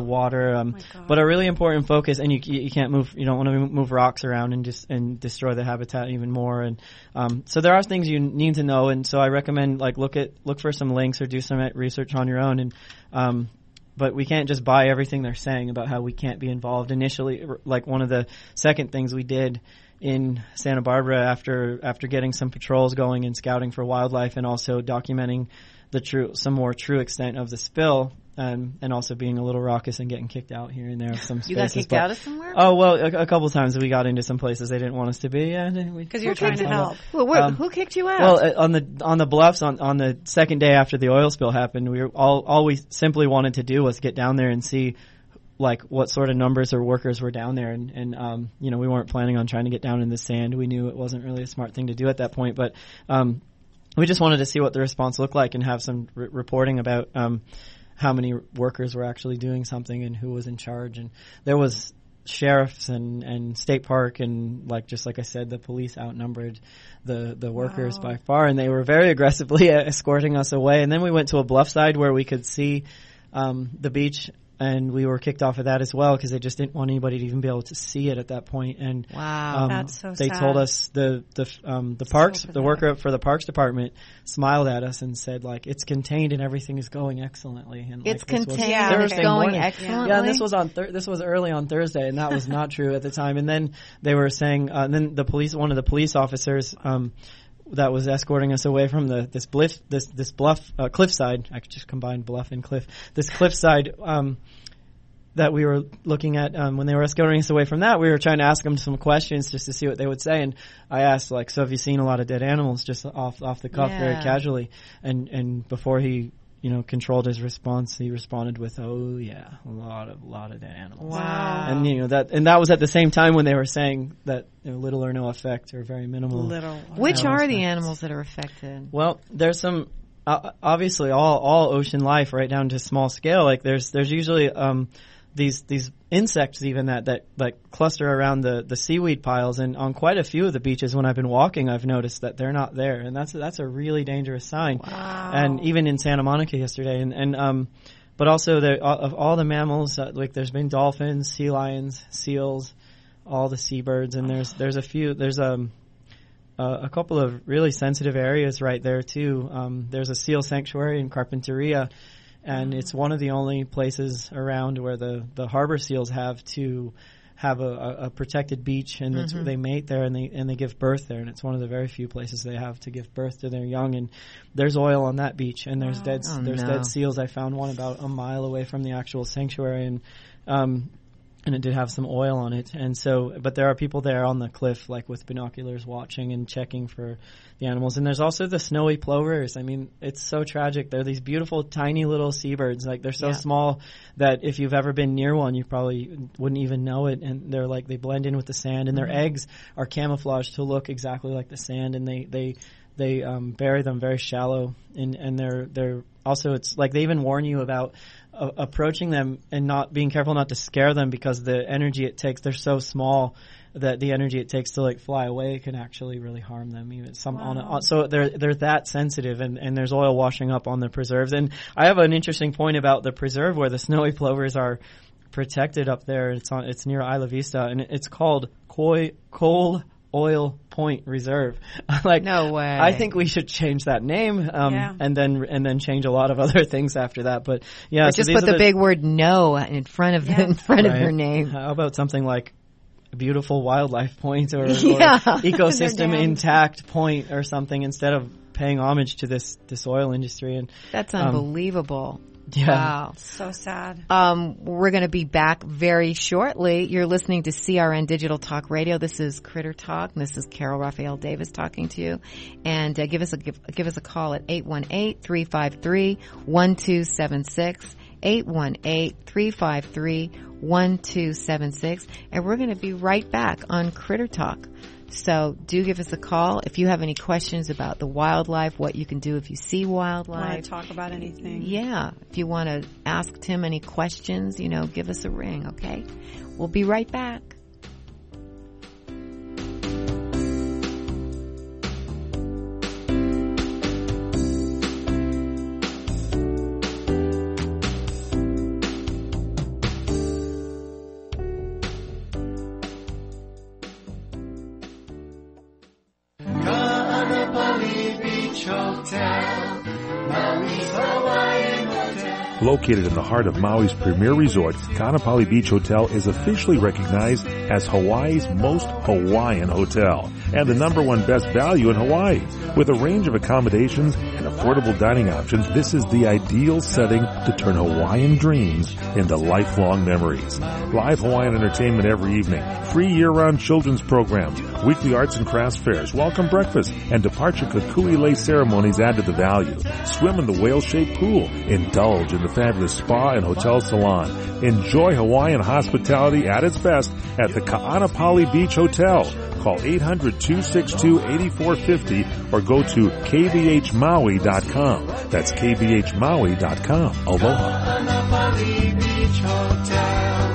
water. But a really important focus, and you can't move. You don't want to move rocks around and destroy the habitat even more. And so there are things you need to know. And so I recommend look for some links or do some research on your own. And but we can't just buy everything they're saying about how we can't be involved. Initially, like one of the second things we did in Santa Barbara after getting some patrols going and scouting for wildlife, and also documenting some more true extent of the spill, and also being a little raucous and getting kicked out here and there of some spaces. You got kicked out of somewhere? Oh, well, a couple times we got into some places they didn't want us to be. Yeah, because you were trying to help. Well, who kicked you out? Well, on the bluffs on the second day after the oil spill happened, all we simply wanted to do was get down there and see what sort of numbers or workers were down there, and we weren't planning on trying to get down in the sand. We knew it wasn't really a smart thing to do at that point, but we just wanted to see what the response looked like and have some reporting about how many workers were actually doing something and who was in charge. And there was sheriffs and state park, and just like I said, the police outnumbered the workers by far, and they were very aggressively escorting us away. And then we went to a bluff side where we could see the beach and we were kicked off of that as well because they just didn't want anybody to even be able to see it at that point. And wow, that's so they sad. told us the worker for the parks department smiled at us and said, like, it's contained and everything is going excellently. And it's like, contained and it's going excellently. Yeah, and this was this was early on Thursday, and that was not true at the time. And then they were saying, and then one of the police officers that was escorting us away from this cliffside. I just combined bluff and cliff. This cliffside that we were looking at when they were escorting us away from that, we were trying to ask them some questions just to see what they would say. And I asked, like, so have you seen a lot of dead animals, just off the cuff, very casually. And before he controlled his response, he responded with, "Oh yeah, a lot of dead animals." Wow. And that was at the same time when they were saying that little or no effect or very minimal. Which are the animals that are affected? Well, there's some obviously all ocean life right down to small scale. Like there's usually these insects even that cluster around the seaweed piles, and on quite a few of the beaches when I've been walking, I've noticed that they're not there, and that's a really dangerous sign. Wow. And even in Santa Monica yesterday, and but also of all the mammals, like there's been dolphins, sea lions, seals, all the seabirds, and there's a couple of really sensitive areas right there too. There's a seal sanctuary in Carpinteria. And it's one of the only places around where the harbor seals have a protected beach, and they mate there and they give birth there, and it's one of the very few places they have to give birth to their young. And there's oil on that beach, and there's dead seals. I found one about a mile away from the actual sanctuary, and it did have some oil on it. And so, but there are people there on the cliff, like with binoculars, watching and checking for the animals. And there's also the snowy plovers. I mean, it's so tragic. They're these beautiful, tiny little seabirds. Like, they're so small that if you've ever been near one, you probably wouldn't even know it. And they're like, they blend in with the sand, and their eggs are camouflaged to look exactly like the sand. And they bury them very shallow. And they're also, it's like they even warn you about approaching them and not being careful not to scare them, because the energy it takes, they're so small that the energy it takes to like fly away can actually really harm them. Even so they're that sensitive, and there's oil washing up on the preserves. And I have an interesting point about the preserve where the snowy plovers are protected up there. It's near Isla Vista, and it's called Coal Oil Point Reserve. Like, no way. I think we should change that name, and then change a lot of other things after that. But yeah, or just put the big word "no" in front of of your name. How about something like Beautiful Wildlife Point or Ecosystem Intact Point or something, instead of paying homage to this oil industry? And that's unbelievable. Yeah. Wow. So sad. We're going to be back very shortly. You're listening to CRN Digital Talk Radio. This is Critter Talk. This is Carol Raphael Davis talking to you. And give us a call at 818-353-1276. 818-353-1276. And we're going to be right back on Critter Talk. So do give us a call if you have any questions about the wildlife, what you can do if you see wildlife. Want to talk about anything? Yeah. If you want to ask Tim any questions, give us a ring, okay? We'll be right back. Located in the heart of Maui's premier resort, Kaanapali Beach Hotel is officially recognized as Hawaii's most Hawaiian hotel and the #1 best value in Hawaii. With a range of accommodations and affordable dining options, this is the ideal setting to turn Hawaiian dreams into lifelong memories. Live Hawaiian entertainment every evening, free year-round children's programs, weekly arts and crafts fairs, welcome breakfast, and departure kukui lei ceremonies add to the value. Swim in the whale-shaped pool, indulge in the fabulous spa and hotel salon. Enjoy Hawaiian hospitality at its best at the Kaanapali Beach Hotel. Call 800-262-8450 or go to kbhmaui.com. That's kbhmaui.com. Aloha. Kaanapali Beach Hotel,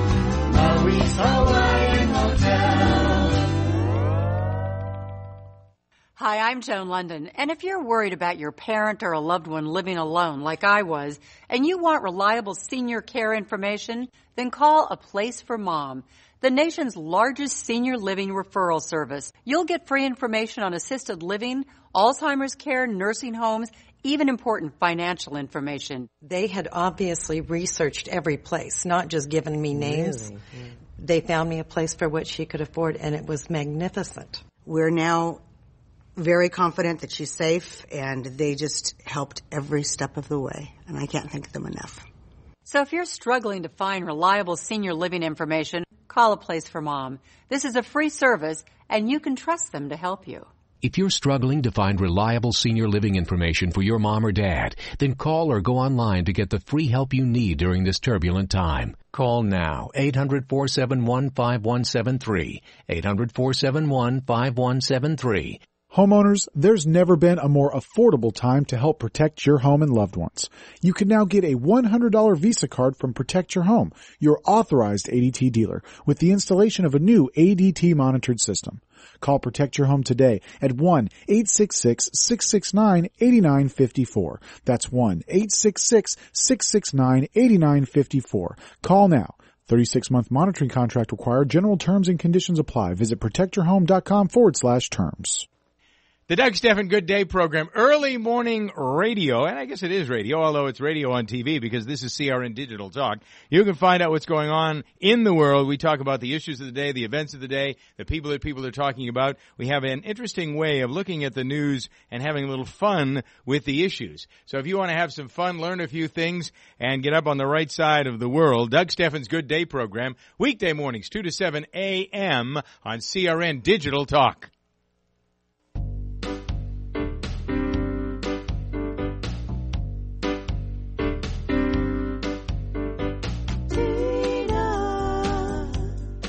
Maui's Hawaiian Hotel. Hi, I'm Joan London, and if you're worried about your parent or a loved one living alone like I was, and you want reliable senior care information, then call A Place for Mom, the nation's largest senior living referral service. You'll get free information on assisted living, Alzheimer's care, nursing homes, even important financial information. They had obviously researched every place, not just given me names. Really? Yeah. They found me a place for what she could afford, and it was magnificent. We're now very confident that she's safe, and they just helped every step of the way, and I can't thank them enough. So if you're struggling to find reliable senior living information, call A Place for Mom. This is a free service, and you can trust them to help you. If you're struggling to find reliable senior living information for your mom or dad, then call or go online to get the free help you need during this turbulent time. Call now, 800-471-5173, 800-471-5173. Homeowners, there's never been a more affordable time to help protect your home and loved ones. You can now get a $100 Visa card from Protect Your Home, your authorized ADT dealer, with the installation of a new ADT monitored system. Call Protect Your Home today at 1-866-669-8954. That's 1-866-669-8954. Call now. 36-month monitoring contract required. General terms and conditions apply. Visit protectyourhome.com/terms. The Doug Stephan Good Day program, early morning radio, and I guess it is radio, although it's radio on TV because this is CRN Digital Talk. You can find out what's going on in the world. We talk about the issues of the day, the events of the day, the people that people are talking about. We have an interesting way of looking at the news and having a little fun with the issues. So if you want to have some fun, learn a few things, and get up on the right side of the world, Doug Stephan's Good Day program, weekday mornings, 2 to 7 a.m. on CRN Digital Talk.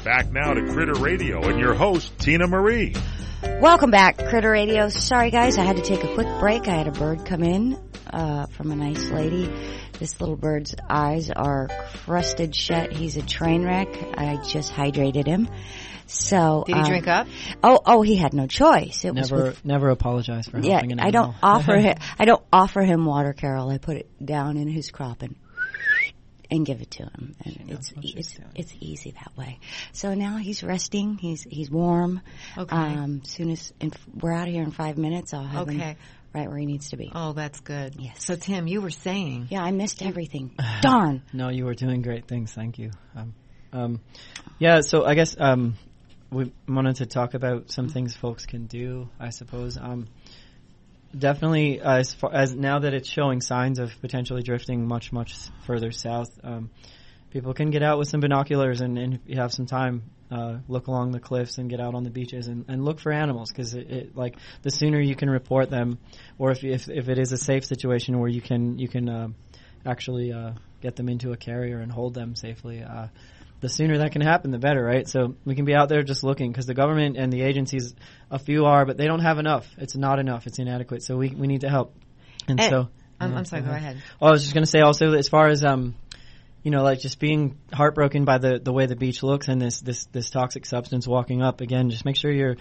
Back now to Critter Radio and your host, Tina Marie. Welcome back, Critter Radio. Sorry, guys, I had to take a quick break. I had a bird come in from a nice lady. This little bird's eyes are crusted shut. He's a train wreck. I just hydrated him. So did he drink up? Oh, he had no choice. It never apologize for helping an animal. I don't offer him water, Carol. I put it down in his crop and give it to him. And it's easy that way. So now he's resting. He's warm. Okay. Soon as we're out of here in 5 minutes, I'll have him right where he needs to be. Oh, that's good. Yes. So Tim, you were saying. Yeah, I missed everything. Darn. No, you were doing great things. Thank you. Yeah. So I guess we wanted to talk about some things folks can do. I suppose. Definitely, as far as now that it's showing signs of potentially drifting much further south, people can get out with some binoculars and if you have some time, look along the cliffs and get out on the beaches and look for animals because like the sooner you can report them, or if it is a safe situation where you can actually get them into a carrier and hold them safely. The sooner that can happen, the better, right? So we can be out there just looking because the government and the agencies, a few are, but they don't have enough. It's not enough. It's inadequate. So we need to help. And so I'm sorry. Go ahead. Well, I was just going to say also as far as like just being heartbroken by the way the beach looks and this toxic substance walking up. Again, just make sure you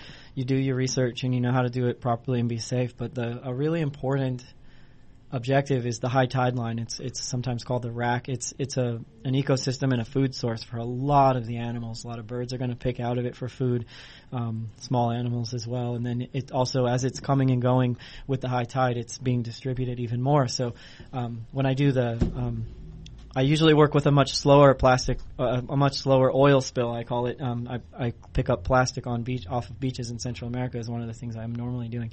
do your research and you know how to do it properly and be safe. But a really important objective is the high tide line. It's sometimes called the rack. It's an ecosystem and a food source for a lot of the animals. A lot of birds are going to pick out of it for food, small animals as well. And then it also, as it's coming and going with the high tide, it's being distributed even more. So when I do I usually work with a much slower oil spill. I call it. I pick up plastic off of beaches in Central America is one of the things I'm normally doing.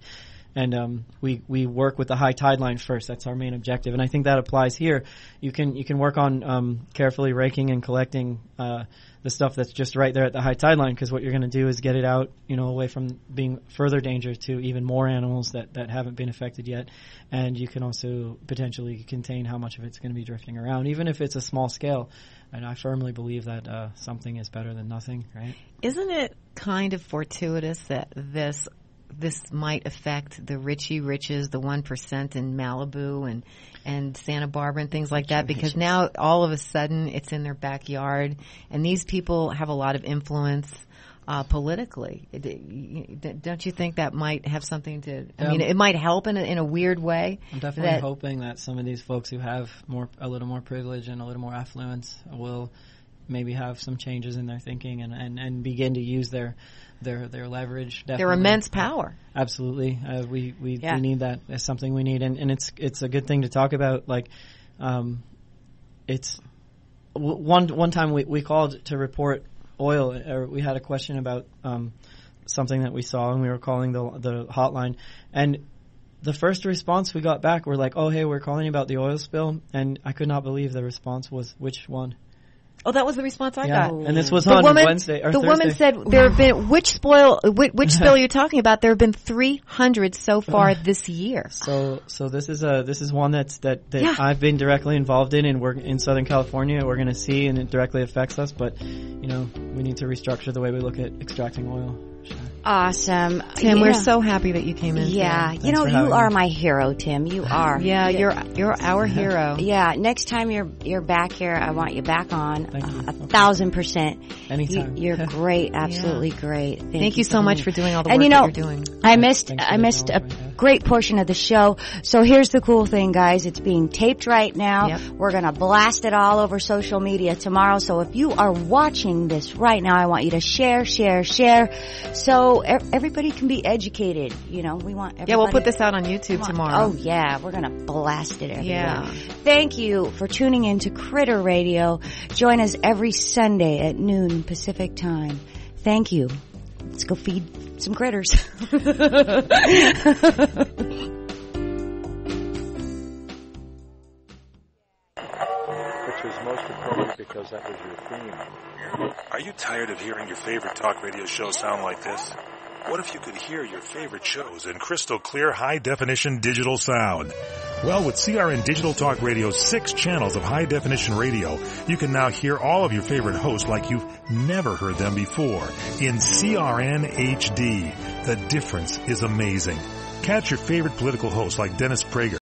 And we work with the high tide line first. That's our main objective, and I think that applies here. You can work on carefully raking and collecting the stuff that's just right there at the high tide line, because what you're going to do is get it out, away from being further danger to even more animals that haven't been affected yet, and you can also potentially contain how much of it's going to be drifting around, even if it's a small scale. And I firmly believe that something is better than nothing, right? Isn't it kind of fortuitous that this might affect the Richie Riches, the 1% in Malibu and Santa Barbara and things like that, because now all of a sudden it's in their backyard, and these people have a lot of influence politically. Don't you think that might have something to? I mean, it might help in a weird way. I'm definitely hoping that some of these folks who have a little more privilege and a little more affluence will maybe have some changes in their thinking and begin to use their leverage. Definitely. Their immense power. Absolutely, we need that. It's something we need, and it's a good thing to talk about. Like, it's one time we called to report oil, or we had a question about something that we saw, and we were calling the hotline, and the first response we got back were like, "Oh, hey, we're calling about the oil spill," and I could not believe the response was, "Which one?" Oh, that was the response I got. And this was on Wednesday or the Thursday. woman said there have been which spill you're talking about? There have been 300 so far this year. So this is one that I've been directly involved in, and we're in Southern California. We're going to see, and it directly affects us. But we need to restructure the way we look at extracting oil. Sure. Awesome. Tim, we're so happy that you came in. Yeah. Today. You are my hero, Tim. You are. Yeah, you're our hero. Yeah. Next time you're back here, I want you back on. Thank you. 1,000%. Anytime. You're great. Absolutely great. Thank you so much for doing all the work that you're doing. I missed a great portion of the show. So here's the cool thing, guys. It's being taped right now. Yep. We're going to blast it all over social media tomorrow. So if you are watching this right now, I want you to share. So everybody can be educated. We want everybody. Yeah, we'll put this out on YouTube tomorrow. Oh, yeah. We're going to blast it everywhere. Yeah. Thank you for tuning in to Critter Radio. Join us every Sunday at noon Pacific time. Thank you. Let's go feed some critters. Which was most appropriate because that was your theme. Are you tired of hearing your favorite talk radio show sound like this? What if you could hear your favorite shows in crystal clear, high-definition digital sound? Well, with CRN Digital Talk Radio's 6 channels of high-definition radio, you can now hear all of your favorite hosts like you've never heard them before in CRN HD. The difference is amazing. Catch your favorite political hosts like Dennis Prager,